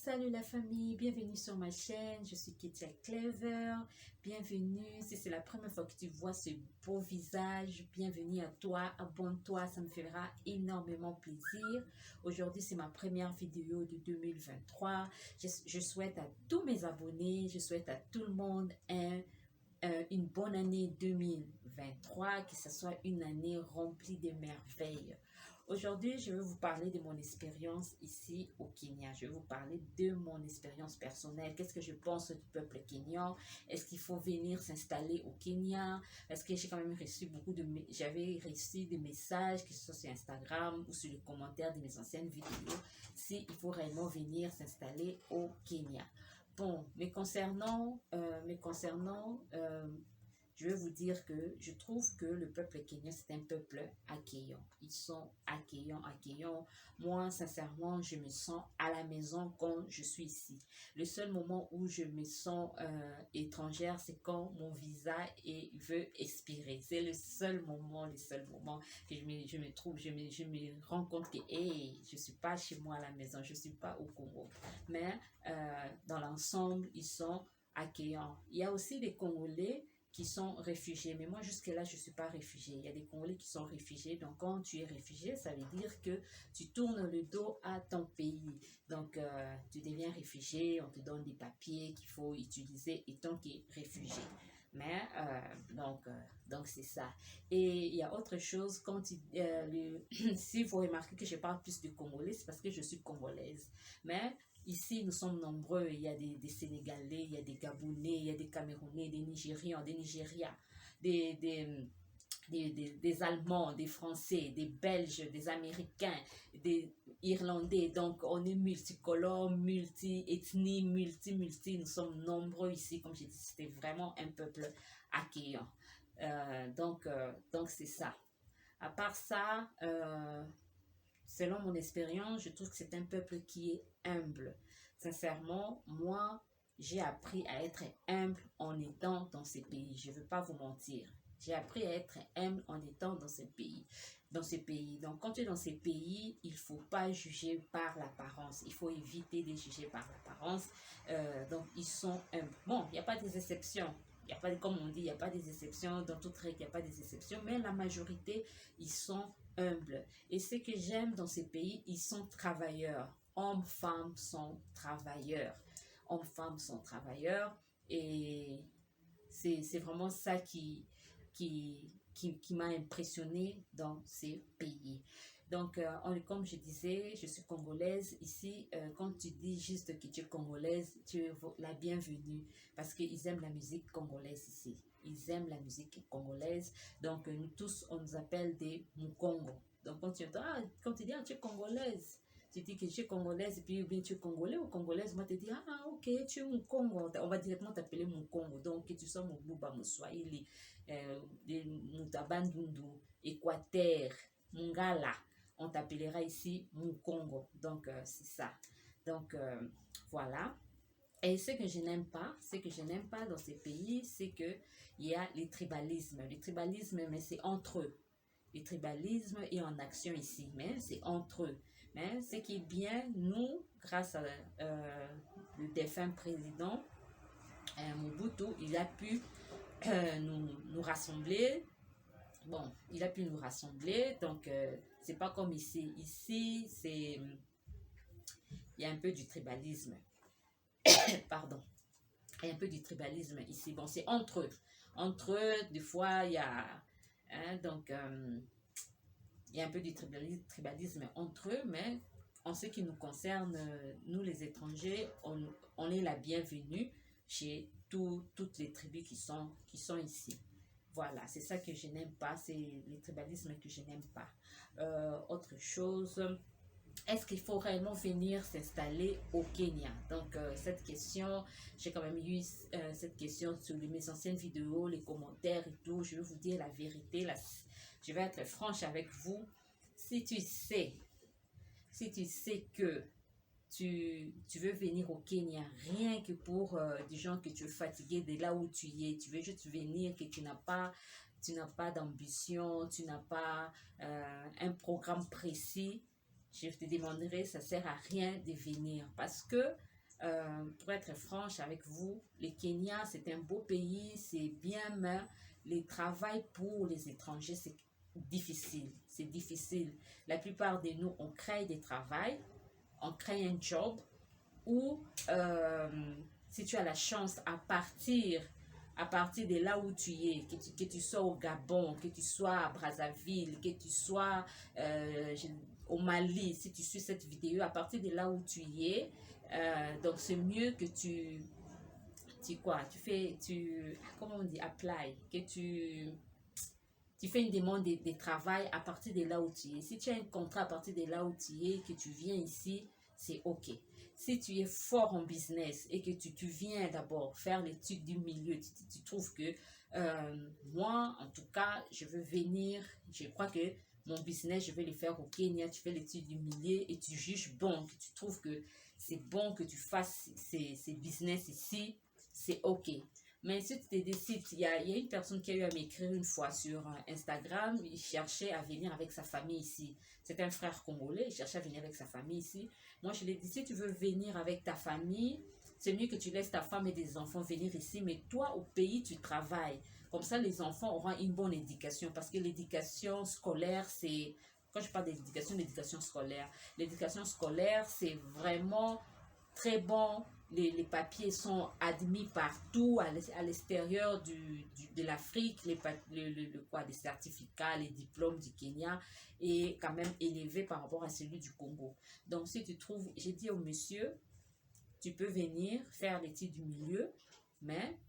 Salut la famille, bienvenue sur ma chaîne, je suis Ketia Clever, bienvenue, si c'est la première fois que tu vois ce beau visage, bienvenue à toi, abonne-toi, ça me fera énormément plaisir. Aujourd'hui c'est ma première vidéo de 2023, je souhaite à tous mes abonnés, je souhaite à tout le monde une bonne année 2023, que ce soit une année remplie de merveilles. Aujourd'hui, je vais vous parler de mon expérience ici au Kenya. Je vais vous parler de mon expérience personnelle. Qu'est-ce que je pense du peuple kényan? Est-ce qu'il faut venir s'installer au Kenya? Parce que j'ai quand même reçu j'avais reçu des messages, que ce soit sur Instagram ou sur les commentaires de mes anciennes vidéos, s'il faut réellement venir s'installer au Kenya. Bon, je vais vous dire que je trouve que le peuple kenyan, c'est un peuple accueillant. Ils sont accueillants. Moi, sincèrement, je me sens à la maison quand je suis ici. Le seul moment où je me sens étrangère, c'est quand mon visa veut expirer. C'est le seul moment que je me rends compte que hey, je ne suis pas chez moi à la maison, je ne suis pas au Congo. Mais dans l'ensemble, ils sont accueillants. Il y a aussi des Congolais qui sont réfugiés. Mais moi, jusque-là, je ne suis pas réfugiée. Il y a des Congolais qui sont réfugiés. Donc, quand tu es réfugié, ça veut dire que tu tournes le dos à ton pays. Donc, tu deviens réfugié, on te donne des papiers qu'il faut utiliser étant qu'est réfugié. Mais, donc c'est ça. Et il y a autre chose, si vous remarquez que je parle plus de Congolais, c'est parce que je suis congolaise. Mais ici, nous sommes nombreux. Il y a des Sénégalais, il y a des Gabonais, il y a des Camerounais, des Nigérians, des Nigérias, des Allemands, des Français, des Belges, des Américains, des Irlandais. Donc, on est multicolores, multi-ethnies, multi. Nous sommes nombreux ici. Comme j'ai dit, c'était vraiment un peuple accueillant. Donc c'est ça. À part ça, selon mon expérience, je trouve que c'est un peuple qui est humble. Sincèrement, moi, j'ai appris à être humble en étant dans ces pays. Je ne veux pas vous mentir. J'ai appris à être humble en étant dans ces pays. Donc, quand tu es dans ces pays, il ne faut pas juger par l'apparence. Il faut éviter de juger par l'apparence. Donc, ils sont humbles. Bon, il n'y a pas des exceptions. Il y a pas, comme on dit, il n'y a pas des exceptions. Dans toute règle, il n'y a pas des exceptions. Mais la majorité, ils sont humbles. Et ce que j'aime dans ces pays, ils sont travailleurs. Hommes, femmes sont travailleurs. Hommes, femmes sont travailleurs. Et c'est vraiment ça qui m'a impressionné dans ces pays. Donc, comme je disais, je suis congolaise. Ici, quand tu dis juste que tu es congolaise, tu es la bienvenue parce qu'ils aiment la musique congolaise ici. Ils aiment la musique congolaise. Donc, nous tous, on nous appelle des Mukongo. Donc, quand tu dis, tu es congolaise, tu dis que tu es congolaise et puis bien tu es congolais ou congolaise, moi te dis, ok, tu es Mukongo. On va directement t'appeler Mukongo. Donc, que tu sois Mububa, Muswahili, Mutabandundu, Équateur, Mungala, on t'appellera ici Mukongo. Donc, c'est ça. Donc, voilà. Et ce que je n'aime pas dans ces pays, c'est qu'il y a les tribalismes. Le tribalisme, mais c'est entre eux. Le tribalisme est en action ici, mais c'est entre eux. Mais ce qui est bien, nous, grâce à le défunt président Mobutu, il a pu nous rassembler. Bon, il a pu nous rassembler, donc c'est pas comme ici. Ici, il y a un peu du tribalisme. Pardon. Il y a un peu du tribalisme ici. Bon, c'est entre eux. Entre eux, des fois, il y a... il y a un peu du tribalisme entre eux, mais en ce qui nous concerne, nous les étrangers, on est la bienvenue chez toutes les tribus qui sont ici. Voilà, c'est ça que je n'aime pas, c'est le tribalisme que je n'aime pas. Autre chose, est-ce qu'il faut réellement venir s'installer au Kenya? Donc, cette question, j'ai quand même eu cette question sur mes anciennes vidéos, les commentaires et tout. Je vais vous dire la vérité, je vais être franche avec vous. Si tu sais que tu veux venir au Kenya, rien que pour des gens que tu es fatigué de là où tu es, tu veux juste venir, que tu n'as pas d'ambition, tu n'as pas un programme précis, je te demanderai, ça ne sert à rien de venir parce que pour être franche avec vous, le Kenya, c'est un beau pays, c'est bien, mais le travail pour les étrangers, c'est difficile. C'est difficile. La plupart de nous, on crée des travails, on crée un job où, si tu as la chance à partir de là où tu es, que tu sois au Gabon, que tu sois à Brazzaville, que tu sois au Mali, si tu suis cette vidéo, à partir de là où tu y es, donc c'est mieux que comment on dit, apply, tu fais une demande de travail à partir de là où tu es. Si tu as un contrat à partir de là où tu es, que tu viens ici, c'est OK. Si tu es fort en business et que tu viens d'abord faire l'étude du milieu, tu trouves que moi, en tout cas, je veux venir, je crois que mon business, je vais le faire au Kenya, tu fais l'étude du milieu et tu juges bon, que tu trouves que c'est bon que tu fasses ces business ici, c'est OK. Mais si tu te décides, il y a une personne qui a eu à m'écrire une fois sur Instagram, il cherchait à venir avec sa famille ici. C'est un frère congolais, il cherchait à venir avec sa famille ici. Moi, je lui ai dit, si tu veux venir avec ta famille, c'est mieux que tu laisses ta femme et des enfants venir ici, mais toi, au pays, tu travailles. Comme ça, les enfants auront une bonne éducation, parce que l'éducation scolaire, c'est... Quand je parle l'éducation scolaire, c'est vraiment très bon. Les papiers sont admis partout à l'extérieur de l'Afrique, les certificats, les diplômes du Kenya est quand même élevé par rapport à celui du Congo. Donc, si tu trouves, j'ai dit au monsieur, tu peux venir faire l'étude du milieu, mais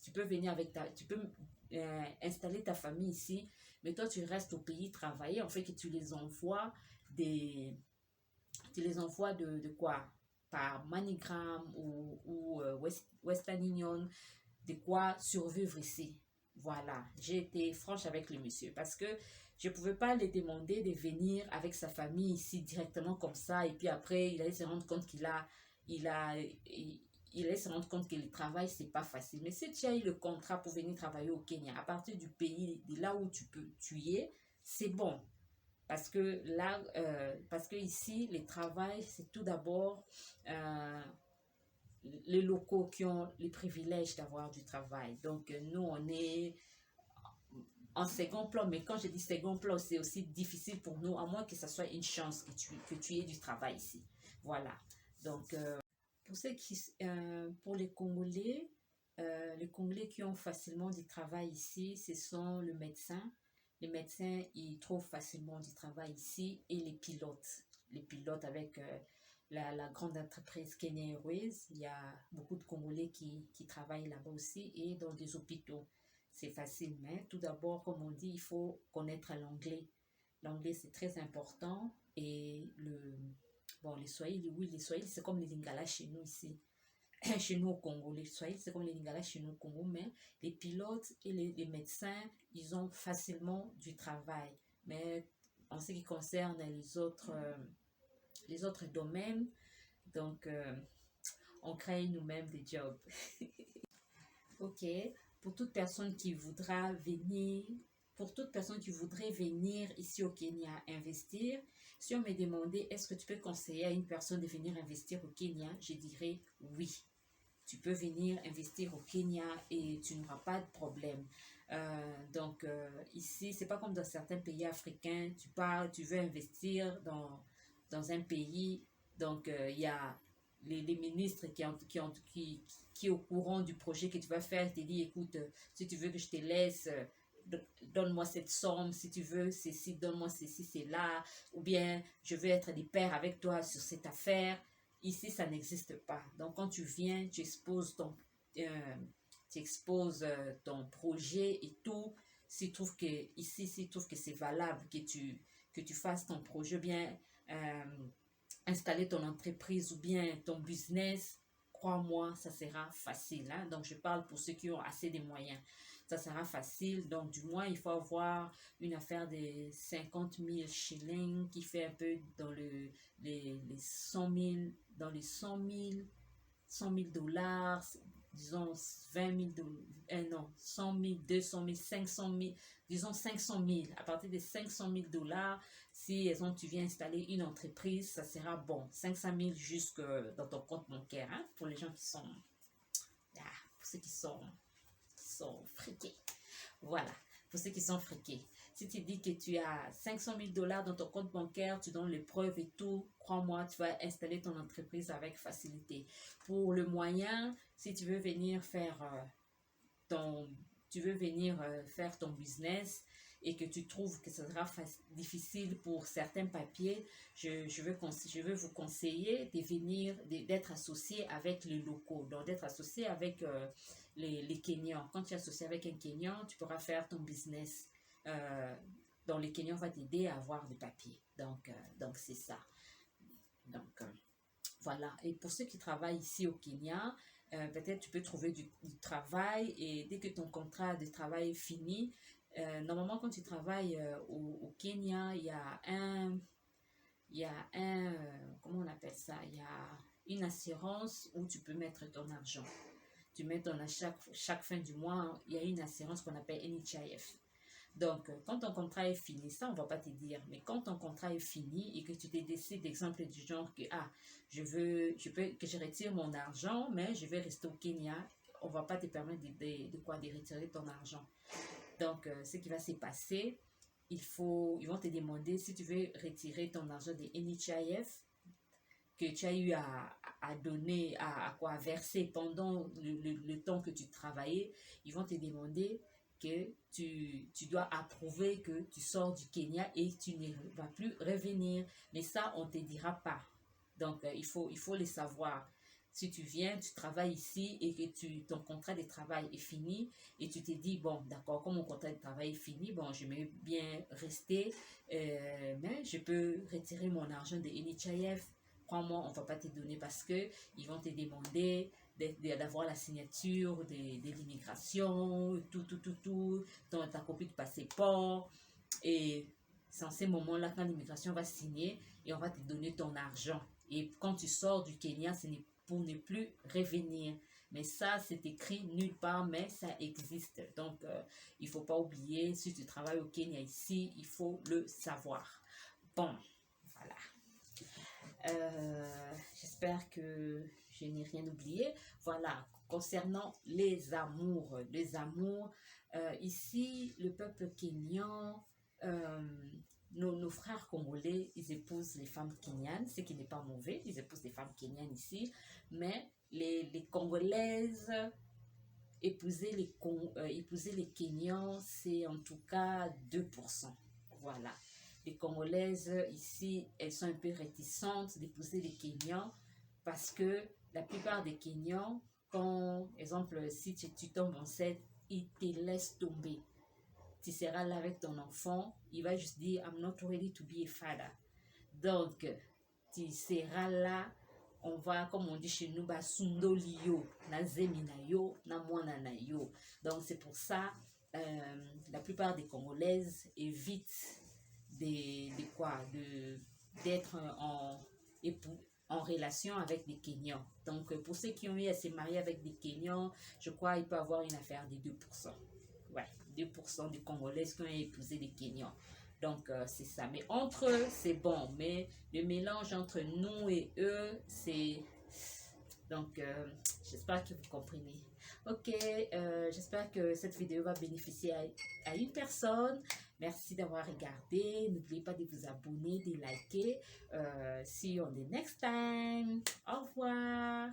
tu peux venir tu peux installer ta famille ici, mais toi, tu restes au pays travailler, en fait, que tu les envoies de quoi? Par MoneyGram ou Western Union, de quoi survivre ici. Voilà, j'ai été franche avec le monsieur parce que je ne pouvais pas lui demander de venir avec sa famille ici directement comme ça et puis après, il allait se rendre compte il allait se rendre compte que le travail, c'est pas facile. Mais si tu as eu le contrat pour venir travailler au Kenya, à partir du pays, de là où tu y es, c'est bon. Parce que là, parce que ici, le travail, c'est tout d'abord les locaux qui ont le privilège d'avoir du travail. Donc, nous, on est en second plan, mais quand je dis second plan, c'est aussi difficile pour nous, à moins que ce soit une chance que tu aies du travail ici. Voilà. Donc, pour les Congolais qui ont facilement du travail ici, ce sont le médecin. Les médecins, ils trouvent facilement du travail ici et les pilotes. Les pilotes avec la grande entreprise Kenya Airways, il y a beaucoup de Congolais qui travaillent là-bas aussi et dans des hôpitaux. C'est facile, mais tout d'abord, comme on dit, il faut connaître l'anglais. L'anglais, c'est très important et les Swahili, oui, les Swahili, c'est comme les Lingala chez nous ici. Chez nous au Congo, les Swahili, c'est comme les Lingala chez nous au Congo, mais les pilotes et les médecins, ils ont facilement du travail. Mais en ce qui concerne les autres domaines, donc on crée nous-mêmes des jobs. Ok, pour toute personne qui voudra venir, pour toute personne qui voudrait venir ici au Kenya investir, si on me demandait est-ce que tu peux conseiller à une personne de venir investir au Kenya, je dirais oui. Tu peux venir investir au Kenya et tu n'auras pas de problème. Ici, c'est pas comme dans certains pays africains, tu veux investir dans un pays, donc il y a les ministres qui est au courant du projet que tu vas faire, te dit écoute, si tu veux que je te laisse, donne-moi cette somme, si tu veux ceci, donne-moi ceci, c'est là, ou bien je veux être des pairs avec toi sur cette affaire. Ici, ça n'existe pas. Donc, quand tu viens, tu exposes ton projet et tout. S'il trouve que c'est valable, que tu fasses ton projet, bien installer ton entreprise ou bien ton business, crois-moi, ça sera facile. Hein? Donc, je parle pour ceux qui ont assez de moyens. Ça sera facile. Donc, du moins, il faut avoir une affaire de 50 000 shillings qui fait un peu dans les 100 000, dans les 100 000 dollars, disons 20 000 dollars, non, 100 000, 200 000, 500 000, disons 500 000. À partir de 500 000 dollars, si tu viens installer une entreprise, ça sera bon. 500 000 jusque dans ton compte bancaire. Hein? gens qui sont, pour ceux qui sont friqués. Voilà, pour ceux qui sont friqués. Si tu dis que tu as 500 000 $ dans ton compte bancaire, tu donnes les preuves et tout, crois-moi, tu vas installer ton entreprise avec facilité. Pour le moyen, si tu veux venir faire faire ton business et que tu trouves que ce sera difficile pour certains papiers, je veux vous conseiller d'être associé avec les locaux, donc d'être associé avec les Kenyans. Quand tu es associé avec un Kenyan, tu pourras faire ton business. Donc les Kenyans vont t'aider à avoir des papiers. Donc c'est ça. Donc voilà. Et pour ceux qui travaillent ici au Kenya, peut-être tu peux trouver du travail et dès que ton contrat de travail est fini, normalement quand tu travailles au Kenya, il y a comment on appelle ça? Il y a une assurance où tu peux mettre ton argent. Tu mets chaque fin du mois, il y a une assurance qu'on appelle NHIF. Donc, quand ton contrat est fini, ça, on ne va pas te dire, mais quand ton contrat est fini et que tu te décides, d'exemple du genre que, je veux que je retire mon argent, mais je vais rester au Kenya, on ne va pas te permettre de retirer ton argent. Donc, ce qui va se passer, ils vont te demander si tu veux retirer ton argent de NHIF que tu as eu à donner, à verser pendant le temps que tu travaillais. Ils vont te demander que tu dois approuver que tu sors du Kenya et tu ne vas plus revenir. Mais ça, on ne te dira pas. Donc, il faut le savoir. Si tu viens, tu travailles ici et que ton contrat de travail est fini et tu te dis, bon, d'accord, comme mon contrat de travail est fini, bon, je vais bien rester, mais je peux retirer mon argent de NHIF. Crois-moi, on ne va pas te donner parce qu'ils vont te demander d'avoir la signature de l'immigration, tout, ta copie de passeport. Et c'est en ces moments-là quand l'immigration va signer et on va te donner ton argent. Et quand tu sors du Kenya, ce n'est pour ne plus revenir. Mais ça, c'est écrit nulle part, mais ça existe. Donc, il ne faut pas oublier, si tu travailles au Kenya ici, il faut le savoir. Bon, voilà. J'espère que je n'ai rien oublié. Voilà, concernant les amours. Ici, le peuple kényan, nos frères congolais, ils épousent les femmes kenyanes, ce qui n'est pas mauvais, ils épousent les femmes kenyanes ici, mais les Congolaises, épouser les Kenyans, c'est en tout cas 2%. Voilà. Les Congolaises, ici, elles sont un peu réticentes d'épouser les Kenyans parce que la plupart des Kenyans, quand, exemple, si tu tombes enceinte, ils te laissent tomber. Tu seras là avec ton enfant, il va juste dire, I'm not ready to be a father. Donc, tu seras là, on va, comme on dit chez nous, basundolio, na zemina yo, na mwana na yo. Donc, c'est pour ça, la plupart des Congolaises évitent d'être en relation avec des Kenyans. Donc, pour ceux qui ont eu à se marier avec des Kenyans, je crois qu'il peut y avoir une affaire de 2%. Ouais, 2% des Congolaises qui ont épousé des Kenyans. Donc, c'est ça. Mais entre eux, c'est bon. Mais le mélange entre nous et eux, c'est... Donc, j'espère que vous comprenez. Ok, j'espère que cette vidéo va bénéficier à une personne. Merci d'avoir regardé. N'oubliez pas de vous abonner, de liker. See you on the next time. Au revoir.